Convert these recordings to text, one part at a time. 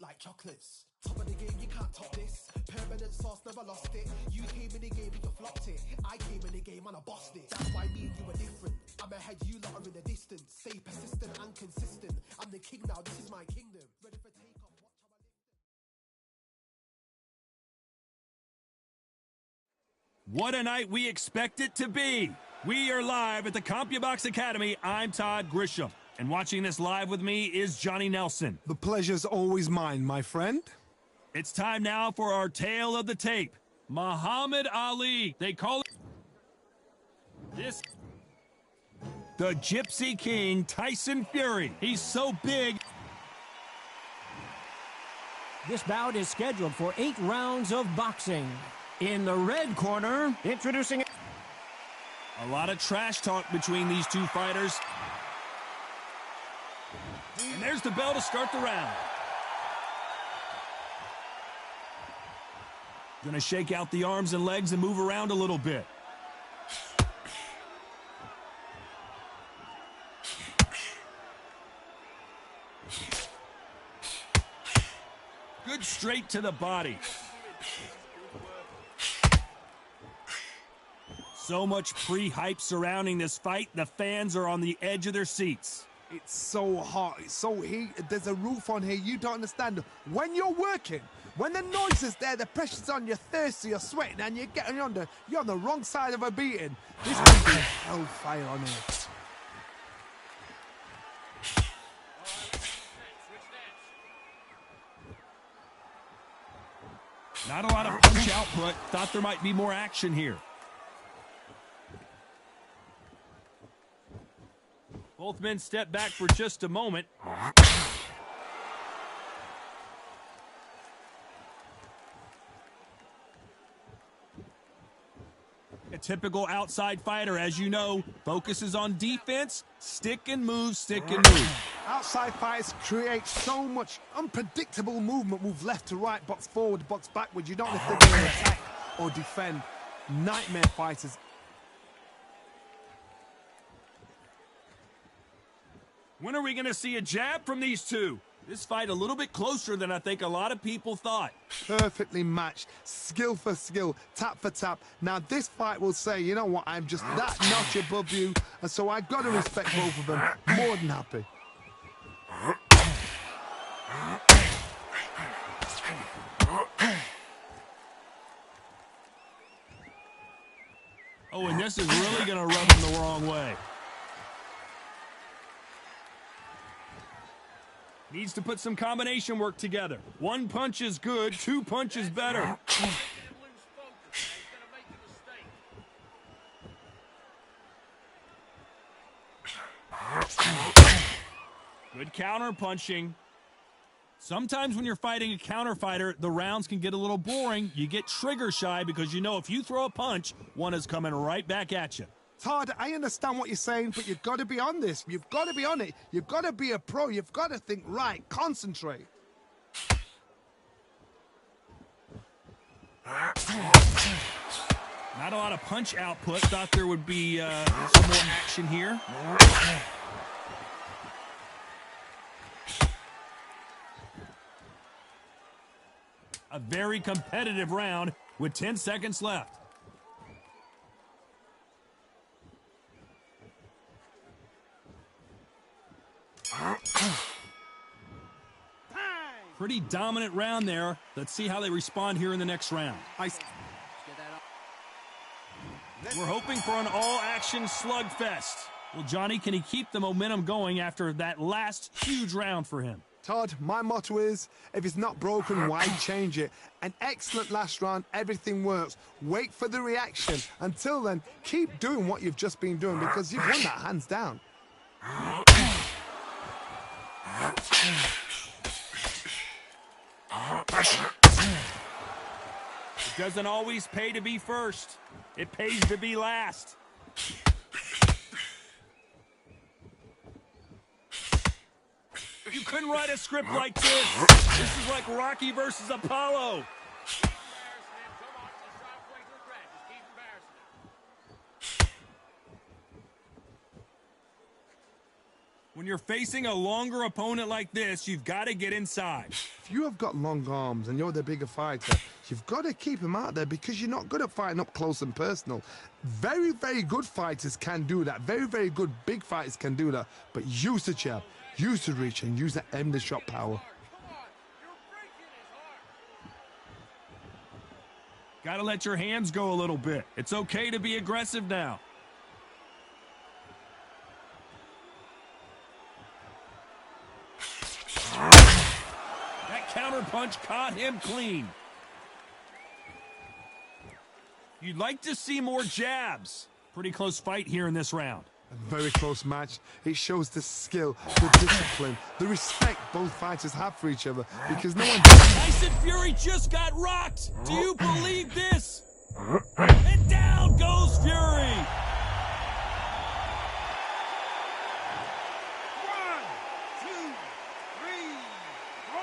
like chocolates. Top of the game, you can't top this. Permanent sauce, never lost it. You came in the game and you flopped it. I came in the game and I bossed it. That's why me and you are different. I'm ahead, you lot are in the distance. Stay persistent and consistent. I'm the king now, this is my kingdom. Ready for takeoff, watch how I lift it. What a night we expect it to be. We are live at the CompuBox Academy. I'm Todd Grisham. And watching this live with me is Johnny Nelson. The pleasure's always mine, my friend. It's time now for our tale of the tape. Muhammad Ali. They call it this. The Gypsy King, Tyson Fury. He's so big. This bout is scheduled for 8 rounds of boxing. In the red corner, introducing... A lot of trash talk between these two fighters. And there's the bell to start the round. Gonna shake out the arms and legs and move around a little bit. Good straight to the body. So much pre-hype surrounding this fight, the fans are on the edge of their seats. It's so hot, it's so heated, there's a roof on here, you don't understand. When you're working, when the noise is there, the pressure's on, you're thirsty, you're sweating, and you're on the wrong side of a beating. This could be hellfire on here. Not a lot of punch output. Thought there might be more action here. Both men step back for just a moment. A typical outside fighter, as you know, focuses on defense, stick and move, stick and move. Outside fighters create so much unpredictable movement, move left to right, box forward, box backward. You don't know if they're going to attack or defend. Nightmare fighters. When are we going to see a jab from these two? This fight a little bit closer than I think a lot of people thought. Perfectly matched, skill for skill, tap for tap. Now this fight will say, you know what, I'm just that notch above you, and so I've got to respect both of them. More than happy. Oh, and this is really going to rub him the wrong way. Needs to put some combination work together. One punch is good, 2 punches better. Good counter punching. Sometimes when you're fighting a counter fighter, the rounds can get a little boring. You get trigger shy because you know if you throw a punch, one is coming right back at you. Todd, I understand what you're saying, but you've got to be on this. You've got to be on it. You've got to be a pro. You've got to think right. Concentrate. Not a lot of punch output. Thought there would be some more action here. A very competitive round with 10 seconds left. Pretty dominant round there. Let's see how they respond here in the next round. We're hoping for an all-action slugfest. Well, Johnny, can he keep the momentum going after that last huge round for him? Todd, my motto is, if it's not broken, why change it? An excellent last round, everything works. Wait for the reaction. Until then, keep doing what you've just been doing because you've won that hands down. It doesn't always pay to be first. It pays to be last. You couldn't write a script like this. This is like Rocky versus Apollo. When you're facing a longer opponent like this, you've got to get inside. If you have got long arms and you're the bigger fighter, you've got to keep him out there because you're not good at fighting up close and personal. Very, very good fighters can do that. Very, very good big fighters can do that. But use the jab, use the reach, and use that end of shot power. Got to let your hands go a little bit. It's okay to be aggressive now. That counter punch caught him clean. You'd like to see more jabs. Pretty close fight here in this round. A very close match. It shows the skill, the discipline, the respect both fighters have for each other because no one... Tyson Fury just got rocked. Do you believe this? And down goes Fury. 1, 2, 3, 4,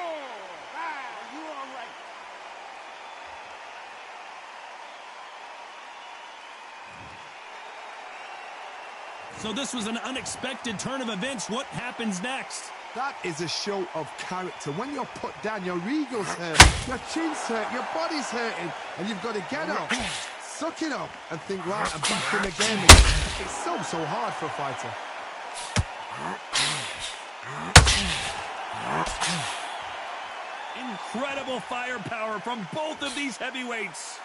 5. Are you all right? So this was an unexpected turn of events. What happens next? That is a show of character. When you're put down, your ego's hurt, your chin's hurt, your body's hurting, and you've got to get up, suck it up, and think, right, I'm back in the game. It's so hard for a fighter. Incredible firepower from both of these heavyweights.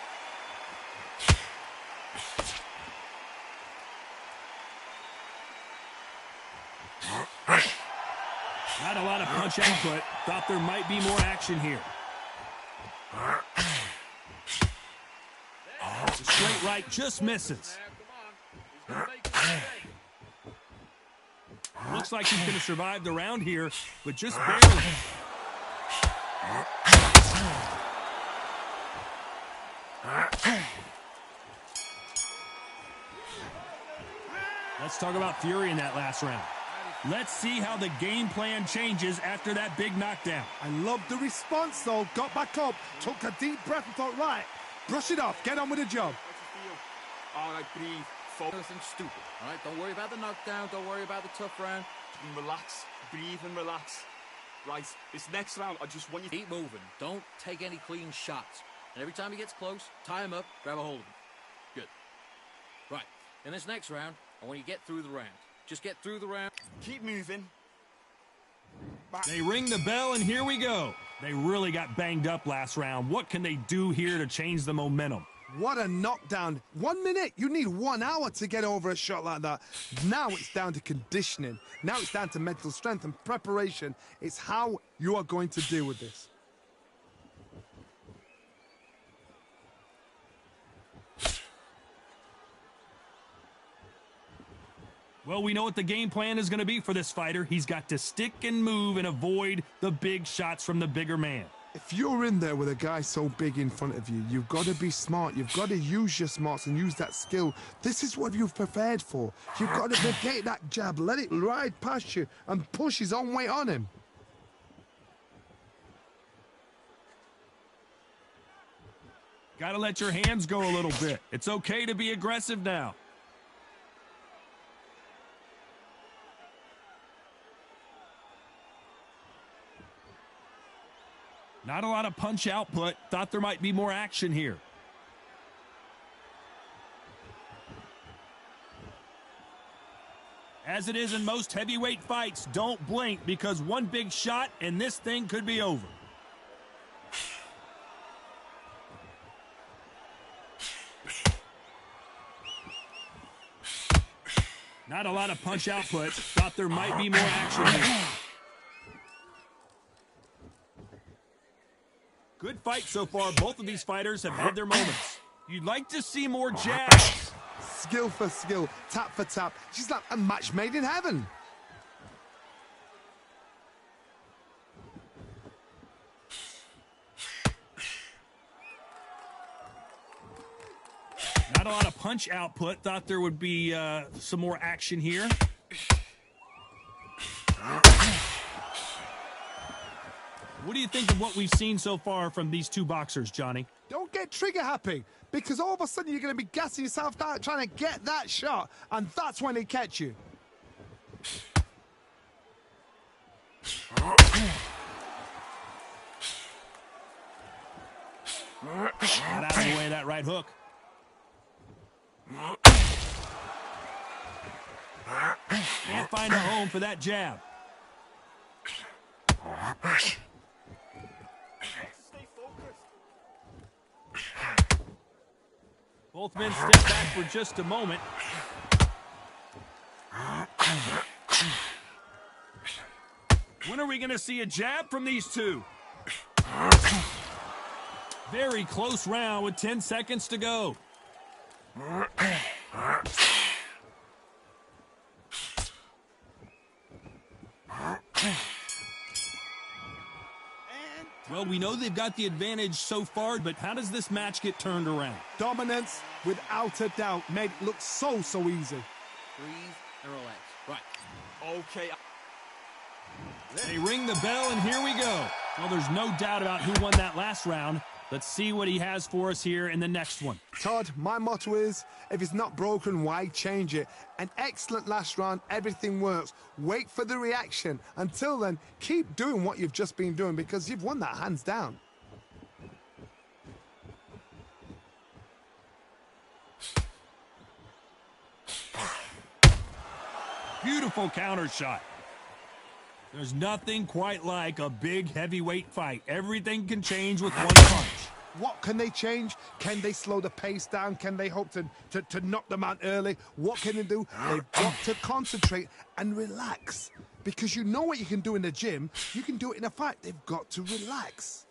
Not a lot of punch output. Thought there might be more action here. A straight right just misses. Looks like he's going to survive the round here, but just barely. Let's talk about Fury in that last round. Let's see how the game plan changes after that big knockdown. I love the response, though. Got back up, took a deep breath and thought, right, brush it off, get on with the job. All right, breathe, focus and stupid. All right, don't worry about the knockdown, don't worry about the tough round. Relax, breathe and relax. Right, this next round, I just want you to Keep moving, don't take any clean shots. And every time he gets close, tie him up, grab a hold of him. Good. Right, in this next round, I want you to get through the round. Just get through the round. keep moving. They ring the bell, and here we go. They really got banged up last round. What can they do here to change the momentum? What a knockdown. 1 minute, you need 1 hour to get over a shot like that. Now it's down to conditioning. Now it's down to mental strength and preparation. It's how you are going to deal with this. Well, we know what the game plan is going to be for this fighter. He's got to stick and move and avoid the big shots from the bigger man. If you're in there with a guy so big in front of you, you've got to be smart. You've got to use your smarts and use that skill. This is what you've prepared for. You've got to negate that jab, let it ride past you and push his own weight on him. Got to let your hands go a little bit. It's okay to be aggressive now. Not a lot of punch output. Thought there might be more action here. As it is in most heavyweight fights, don't blink because one big shot and this thing could be over. Not a lot of punch output. Thought there might be more action here. Good fight so far. Both of these fighters have had their moments. You'd like to see more jabs. Skill for skill, tap for tap. She's like a match made in heaven. Not a lot of punch output. Thought there would be some more action here. What do you think of what we've seen so far from these two boxers, Johnny? Don't get trigger happy, because all of a sudden you're going to be gassing yourself out trying to get that shot, and that's when they catch you. Get out of the way of that right hook. Can't find a home for that jab. Stay focused. Both men step back for just a moment. When are we going to see a jab from these two? Very close round with 10 seconds to go. Well, we know they've got the advantage so far, but how does this match get turned around? Dominance, without a doubt, made it look so easy. Breathe and relax. Right. Okay. They ring the bell, and here we go. Well, there's no doubt about who won that last round. Let's see what he has for us here in the next one. Todd, my motto is, if it's not broken, why change it? An excellent last round, everything works. Wait for the reaction. Until then, keep doing what you've just been doing because you've won that hands down. Beautiful counter shot. There's nothing quite like a big heavyweight fight. Everything can change with one punch. What can they change? Can they slow the pace down? Can they hope to knock them out early? What can they do? They've got to concentrate and relax. Because you know what you can do in the gym. You can do it in a fight. They've got to relax.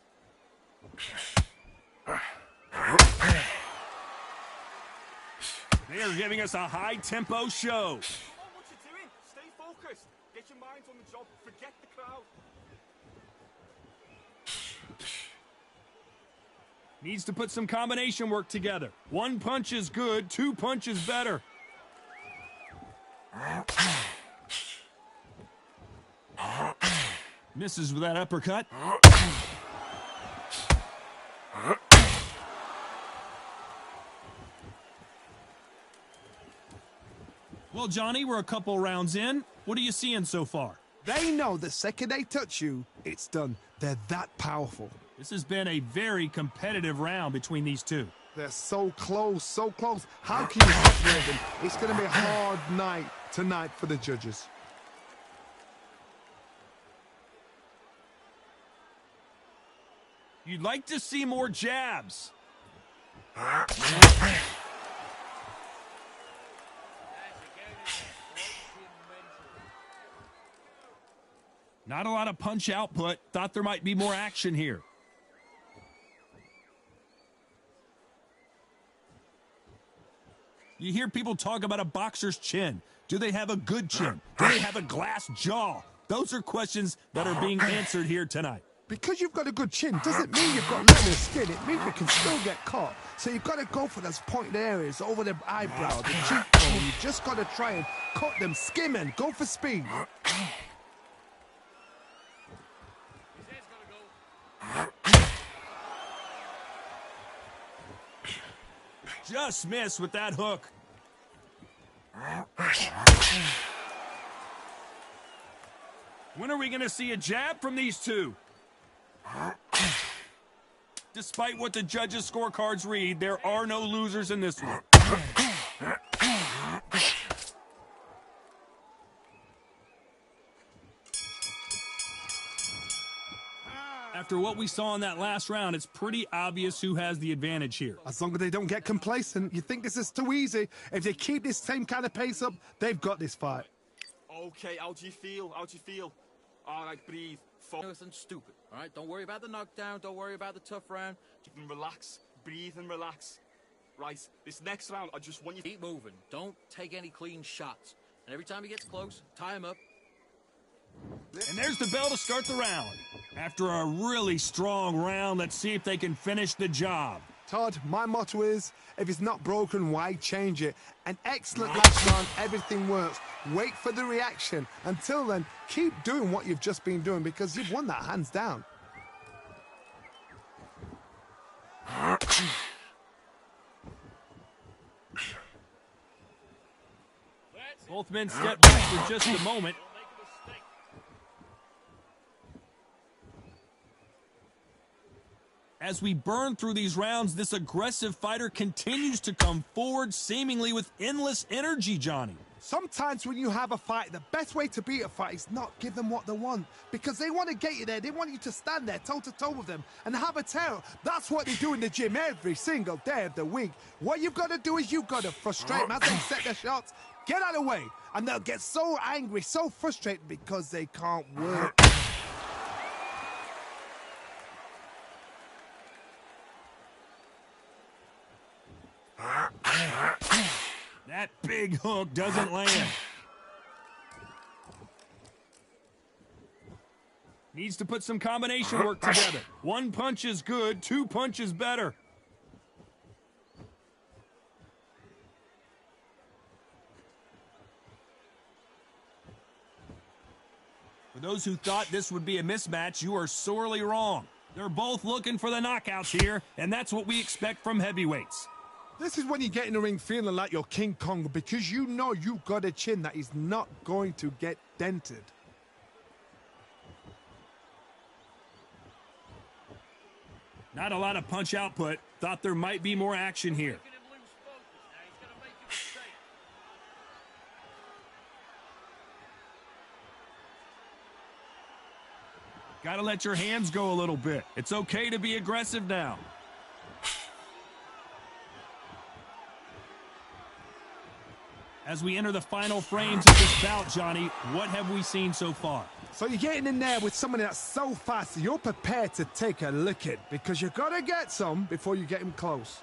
They are giving us a high-tempo show. Oh, what you doing? Stay focused. Get your mind on the job. Forget the crowd. Needs to put some combination work together. One punch is good, two punches better. Misses with that uppercut. Well, Johnny, we're a couple rounds in. What are you seeing so far? They know the second they touch you, it's done. They're that powerful. This has been a very competitive round between these two. They're so close, so close. How can you separate them? It's going to be a hard night tonight for the judges. You'd like to see more jabs. Not a lot of punch output. Thought there might be more action here. You hear people talk about a boxer's chin. Do they have a good chin? Do they have a glass jaw? Those are questions that are being answered here tonight. Because you've got a good chin doesn't mean you've got leather skin. It means you can still get caught. So you've got to go for those pointed areas over the eyebrow, the cheekbone. You've just got to try and cut them, skim and go for speed. Just missed with that hook. When are we going to see a jab from these two? Despite what the judges' scorecards read, there are no losers in this one. After what we saw in that last round, it's pretty obvious who has the advantage here. As long as they don't get complacent, you think this is too easy. If they keep this same kind of pace up, they've got this fight. Okay, how do you feel? How do you feel? All right, breathe. Nothing stupid, all right? Don't worry about the knockdown. Don't worry about the tough round. You can relax. Breathe and relax. Right, this next round, I just want you to Keep moving. Don't take any clean shots. And every time he gets close, tie him up. And there's the bell to start the round. After a really strong round, let's see if they can finish the job. Todd, my motto is, if it's not broken, why change it? An excellent last round, everything works. Wait for the reaction. Until then, keep doing what you've just been doing because you've won that hands down. Both men step back for just a moment. As we burn through these rounds, this aggressive fighter continues to come forward, seemingly with endless energy, Johnny. Sometimes when you have a fight, the best way to beat a fight is not give them what they want. Because they want to get you there. They want you to stand there toe-to-toe with them and have a terror. That's what they do in the gym every single day of the week. What you've got to do is you've got to frustrate them as they set their shots. Get out of the way. And they'll get so angry, so frustrated because they can't work. That big hook doesn't land. Needs to put some combination work together. One punch is good, two punches better. For those who thought this would be a mismatch, you are sorely wrong. They're both looking for the knockouts here, and that's what we expect from heavyweights. This is when you get in the ring feeling like you're King Kong because you know you've got a chin that is not going to get dented. Not a lot of punch output. Thought there might be more action here. Gotta let your hands go a little bit. It's okay to be aggressive now. As we enter the final frames of this bout, Johnny, what have we seen so far? So you're getting in there with someone that's so fast, you're prepared to take a licking because you've got to get some before you get him close.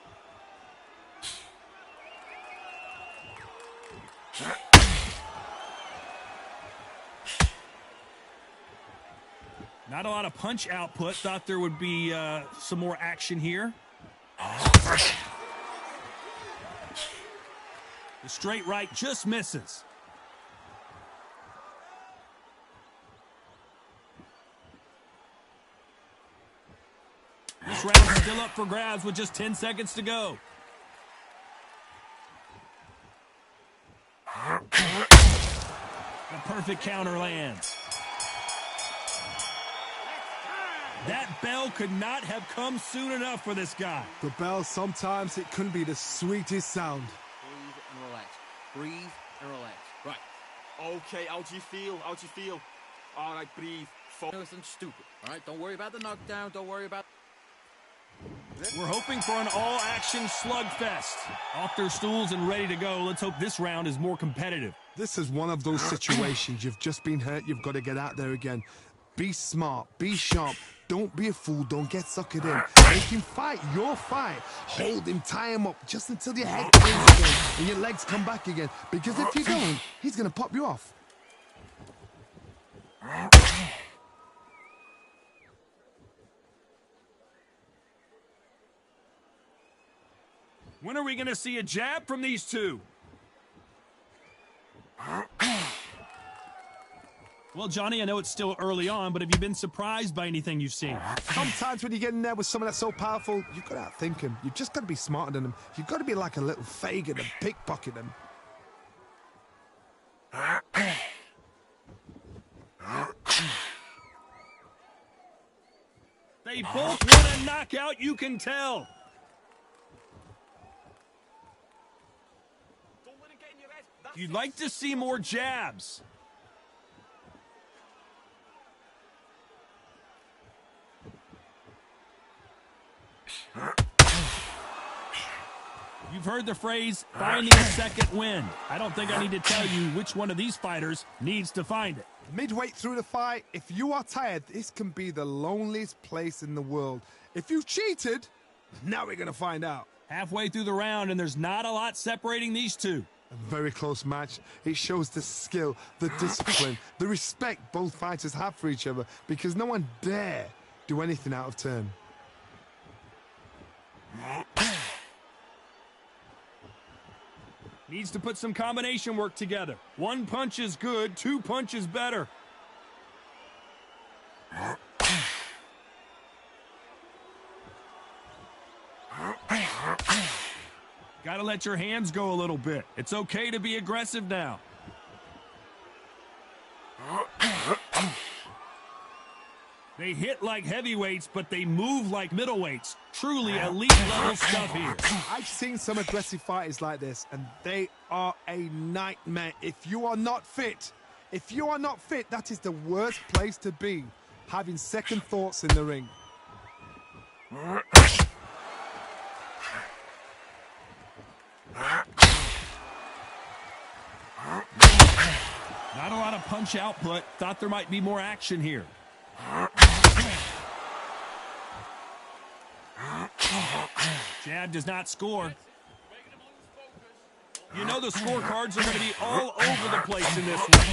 Not a lot of punch output. Thought there would be some more action here. The straight right just misses. This round's still up for grabs with just 10 seconds to go. A perfect counter lands. That bell could not have come soon enough for this guy. The bell, sometimes it can be the sweetest sound. Breathe and relax. Breathe and relax. Right. Okay, how do you feel? How do you feel? All right, breathe. Nothing stupid. All right, don't worry about the knockdown. Don't worry about... We're hoping for an all-action slugfest. Off their stools and ready to go. Let's hope this round is more competitive. This is one of those situations. You've just been hurt. You've got to get out there again. Be smart. Be sharp. Don't be a fool. Don't get suckered in. Make him fight your fight. Hold him. Tie him up just until your head clears again and your legs come back again. Because if you don't, he's going to pop you off. When are we going to see a jab from these two? Well, Johnny, I know it's still early on, but have you been surprised by anything you've seen? Sometimes when you get in there with someone that's so powerful, you've got to outthink him. You've just got to be smarter than him. You've got to be like a little Fagin and pickpocket him. They both want a knockout, you can tell. You'd like to see more jabs. You've heard the phrase, finding a second wind. I don't think I need to tell you which one of these fighters needs to find it. Midway through the fight, if you are tired, this can be the loneliest place in the world. If you've cheated, now we're going to find out. Halfway through the round, and there's not a lot separating these two. A very close match. It shows the skill, the discipline, the respect both fighters have for each other because no one dare do anything out of turn. Needs to put some combination work together. One punch is good, two punches better. Gotta let your hands go a little bit. It's okay to be aggressive now. They hit like heavyweights, but they move like middleweights. Truly elite level stuff here. I've seen some aggressive fighters like this, and they are a nightmare. If you are not fit, that is the worst place to be, having second thoughts in the ring. Not a lot of punch output. Thought there might be more action here. Jab does not score. You know the scorecards are going to be all over the place in this one.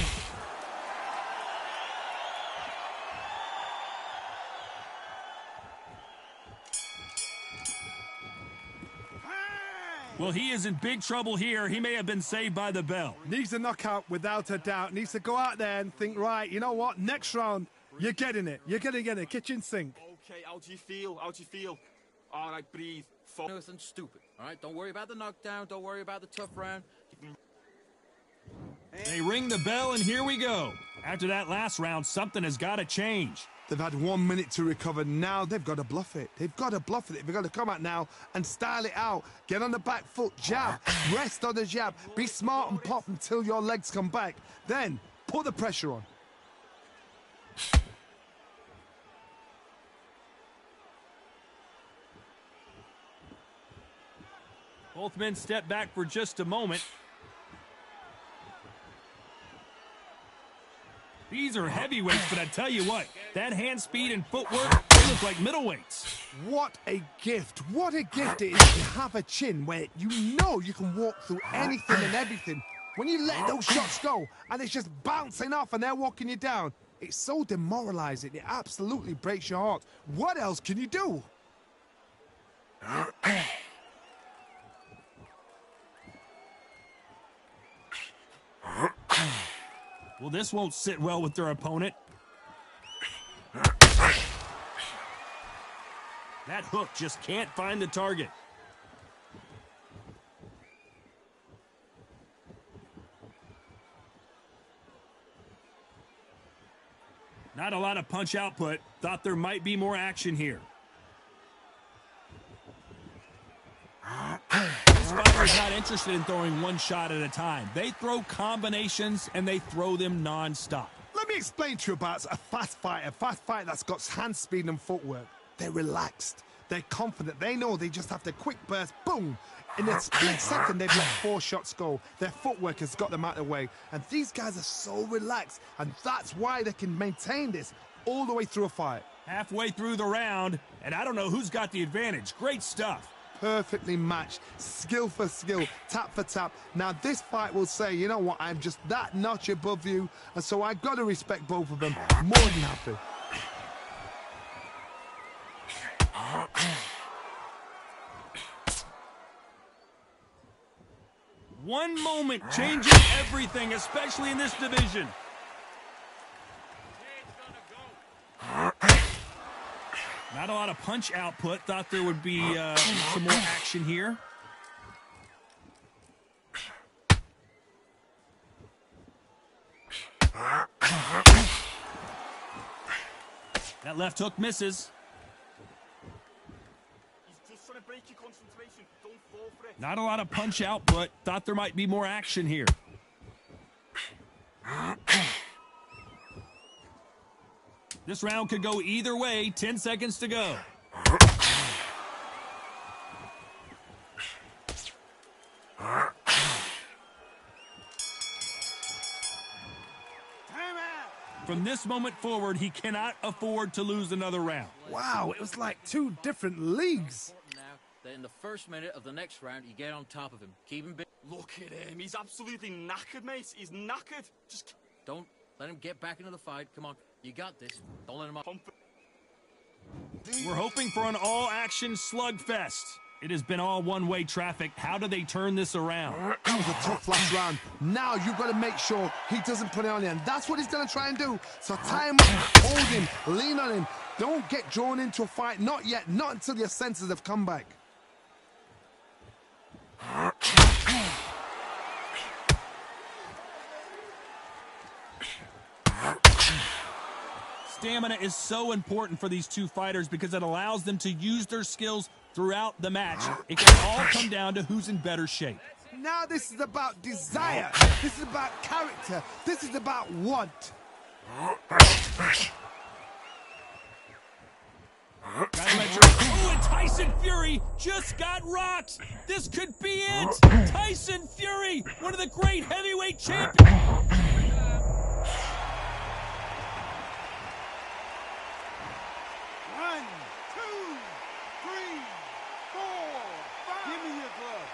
Well, he is in big trouble here. He may have been saved by the bell. Needs a knockout without a doubt. Needs to go out there and think, right, you know what? Next round, you're getting it. You're going to get it. Kitchen sink. Okay, how do you feel? How do you feel? All right, breathe. Nothing stupid. All right, don't worry about the knockdown. Don't worry about the tough round. They ring the bell, and here we go. After that last round, something has got to change. They've had 1 minute to recover. Now they've got to bluff it. They've got to bluff it. They've got to come out now and style it out. Get on the back foot, jab, rest on the jab. Be smart and pop until your legs come back. Then put the pressure on. Both men step back for just a moment. These are heavyweights, but I tell you what, that hand speed and footwork, they look like middleweights. What a gift. What a gift it is to have a chin where you know you can walk through anything and everything. When you let those shots go and it's just bouncing off and they're walking you down, it's so demoralizing. It absolutely breaks your heart. What else can you do? Well, this won't sit well with their opponent. That hook just can't find the target. Not a lot of punch output. Thought there might be more action here. This fighter is not interested in throwing one shot at a time. They throw combinations, and they throw them non-stop. Let me explain to you about a fast fighter that's got hand speed and footwork. They're relaxed. They're confident. They know they just have to quick burst, boom. In a split second, they've let 4 shots go. Their footwork has got them out of the way. And these guys are so relaxed, and that's why they can maintain this all the way through a fight. Halfway through the round, and I don't know who's got the advantage. Great stuff. Perfectly matched, skill for skill, tap for tap. Now this fight will say, you know what, I'm just that notch above you, and so I've got to respect both of them. More than happy. One moment changes everything, especially in this division. Not a lot of punch output. Thought there would be some more action here. That left hook misses. He's just trying to break your concentration. Don't fall for it. Not a lot of punch output. Thought there might be more action here. This round could go either way. 10 seconds to go. From this moment forward, he cannot afford to lose another round. Wow, it was like 2 different leagues. Now that in the first minute of the next round, you get on top of him. Keep him big. Look at him. He's absolutely knackered, mate. He's knackered. Just Don't let him get back into the fight. Come on. You got this. Don't let him up. pump it. We're hoping for an all-action slugfest. It has been all one-way traffic. How do they turn this around? That was a tough last round. Now you've got to make sure he doesn't put it on you, and that's what he's going to try and do. So tie him up, hold him, lean on him. Don't get drawn into a fight. Not yet. Not until your senses have come back. stamina is so important for these two fighters because it allows them to use their skills throughout the match. It can all come down to who's in better shape. Now this is about desire. This is about character. This is about want. Oh, and Tyson Fury just got rocked. This could be it. Tyson Fury, one of the great heavyweight champions. One, two, three, four, five. Give me your glove.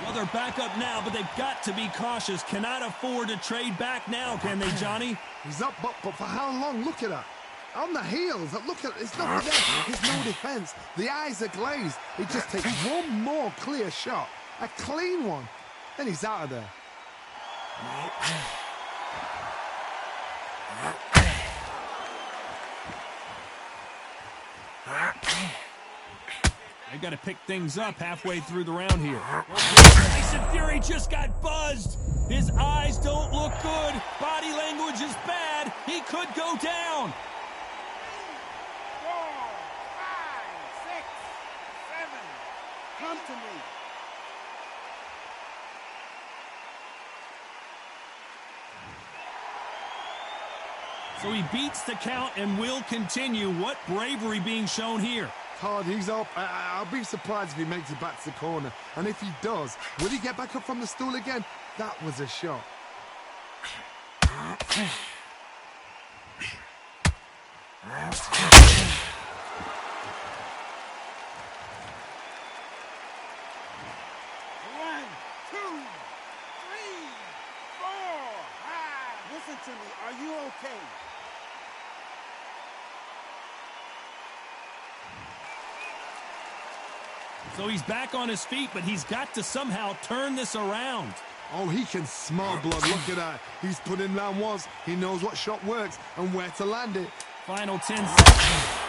Well, they're back up now, but they've got to be cautious. Cannot afford to trade back now, can they, Johnny? He's up, but for how long? Look at that. On the heels. Look at it's not there. There's no defense. The eyes are glazed. He just takes one more clear shot. A clean one. Then he's out of there. They've got to pick things up halfway through the round here. Tyson Fury just got buzzed. His eyes don't look good. Body language is bad. He could go down. 4, 5, 6, 7. Come to me. So he beats the count and will continue. What bravery being shown here. Hard, he's up. I'll be surprised if he makes it back to the corner. And if he does, will he get back up from the stool again? That was a shot. One, two, three, four, five. Listen to me. Are you okay? So he's back on his feet, but he's got to somehow turn this around. Oh, he can smell blood. Look at that. He's put in round once. He knows what shot works and where to land it. Final 10 seconds.